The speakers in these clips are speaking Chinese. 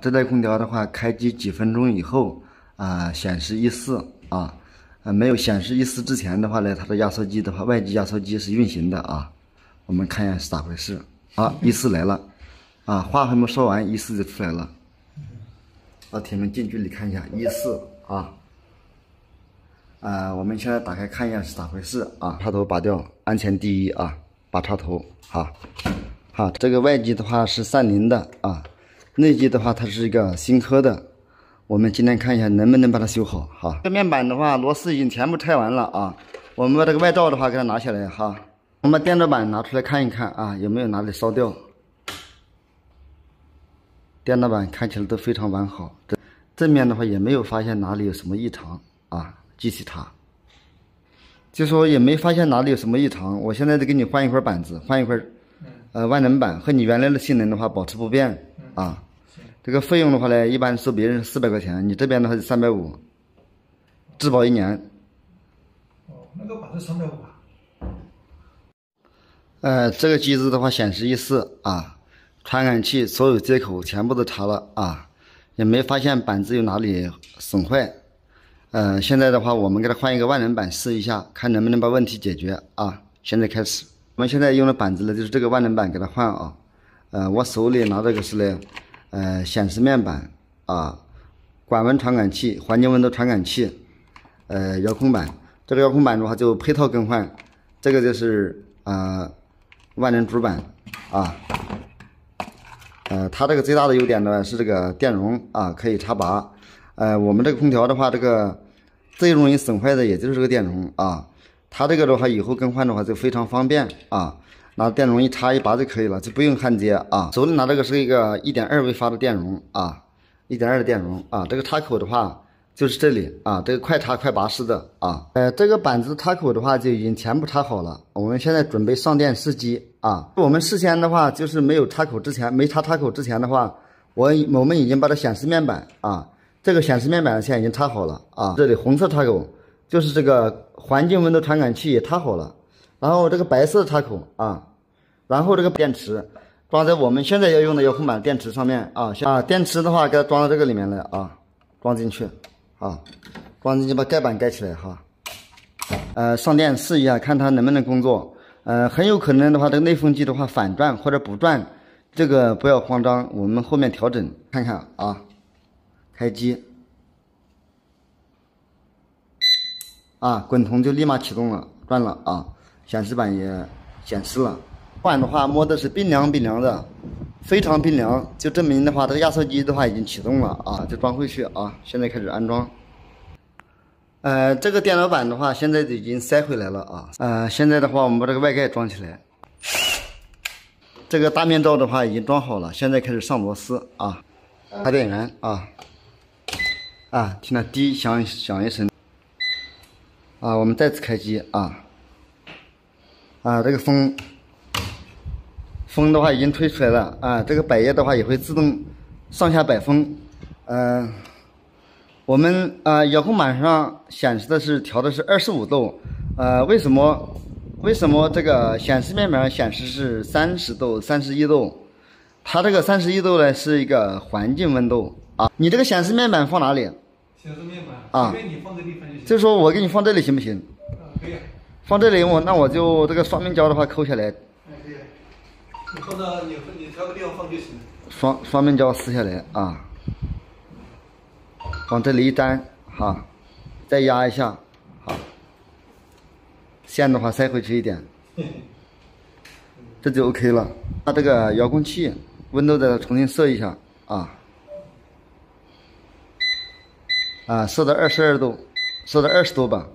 这台空调的话，开机几分钟以后显示14啊，没有显示14之前的话呢，它的压缩机的话，外机压缩机是运行的啊。我们看一下是咋回事啊？14来了啊，话还没说完，14就出来了。老铁们近距离看一下14啊。我们现在打开看一下是咋回事啊？插头拔掉，安全第一啊，拔插头好，这个外机的话是30的啊。内机的话，它是一个新科的，我们今天看一下能不能把它修好哈。这面板的话，螺丝已经全部拆完了啊。我们把这个外罩的话给它拿下来哈，我们把电脑板拿出来看一看啊，有没有哪里烧掉。电脑板看起来都非常完好，正面的话也没有发现哪里有什么异常啊。机器塔，就说也没发现哪里有什么异常。我现在得给你换一块板子，换一块万能板，和你原来的性能的话保持不变啊。这个费用的话呢，一般收别人400块钱，你这边的话是350，质保1年。那个板子350啊。这个机子的话显示14啊，传感器所有接口全部都查了啊，也没发现板子有哪里损坏。现在的话，我们给它换一个万能板试一下，看能不能把问题解决啊。现在开始，我们现在用的板子呢，就是这个万能板给它换啊。我手里拿这个是呢，显示面板啊，管温传感器、环境温度传感器，遥控板。这个遥控板的话就配套更换，这个就是万能主板啊。它这个最大的优点呢是这个电容啊，可以插拔。我们这个空调的话，这个最容易损坏的也就是这个电容啊。它这个的话，以后更换的话就非常方便啊，拿电容一插一拔就可以了，就不用焊接啊。手里拿这个是一个1.2微发的电容啊，1.2的电容啊。这个插口的话就是这里啊，这个快插快拔式的啊。这个板子插口的话就已经全部插好了，我们现在准备上电试机啊。我们事先的话就是没插插口之前的话，我们已经把这显示面板啊。这个显示面板现在已经插好了啊，这里红色插口就是这个环境温度传感器也插好了，然后这个白色插口啊，然后这个电池装在我们现在要用的遥控板电池上面啊，电池的话给它装到这个里面来啊，装进去啊，装进去把盖板盖起来哈。上电试一下看它能不能工作，很有可能的话这个内风机的话反转或者不转，这个不要慌张，我们后面调整看看啊。开机啊，滚筒就立马启动了，转了啊，显示板也显示了。换的话摸的是冰凉的，非常冰凉，就证明的话这个压缩机的话已经启动了啊，就装回去啊。现在开始安装。这个电脑板的话现在已经塞回来了啊。现在的话我们把这个外盖装起来。这个大面罩的话已经装好了，现在开始上螺丝啊，插电源啊，听到滴响一声啊，我们再次开机啊，这个风的话已经吹出来了啊，这个百叶的话也会自动上下摆风。我们遥控板上显示的是调的是25度，为什么这个显示面板上显示是30度、31度？它这个31度呢是一个环境温度啊。你这个显示面板放哪里？显示面板啊，你放这地方就行。就是说我给你放这里行不行？可以。放这里那我就这个双面胶的话抠下来。可以。你放到你挑个地方放就行。双面胶撕下来啊，往这里一粘哈，再压一下，好，线的话塞回去一点，这就 OK 了。它这个遥控器温度再重新设一下设到22度，设到20度吧，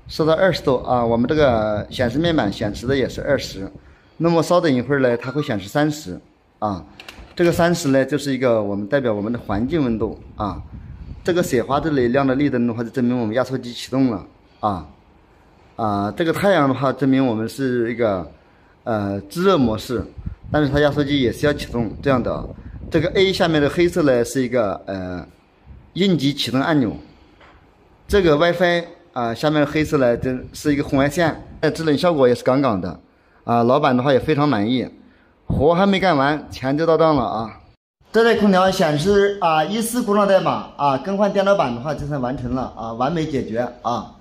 设到20度啊。我们这个显示面板显示的也是20，那么稍等一会儿呢，它会显示30啊。这个30呢，就是一个我们代表我们的环境温度啊。这个雪花这里亮的绿灯的话，就证明我们压缩机启动了这个太阳的话，证明我们是一个制热模式，但是它压缩机也是要启动这样的。这个 A 下面的黑色呢是一个应急启动按钮，这个 WiFi 下面的黑色呢这是一个红外线，制冷效果也是杠杠的老板的话也非常满意。活还没干完，钱就到账了啊。这台空调显示啊，14故障代码啊，更换电脑板的话就算完成了啊，完美解决啊。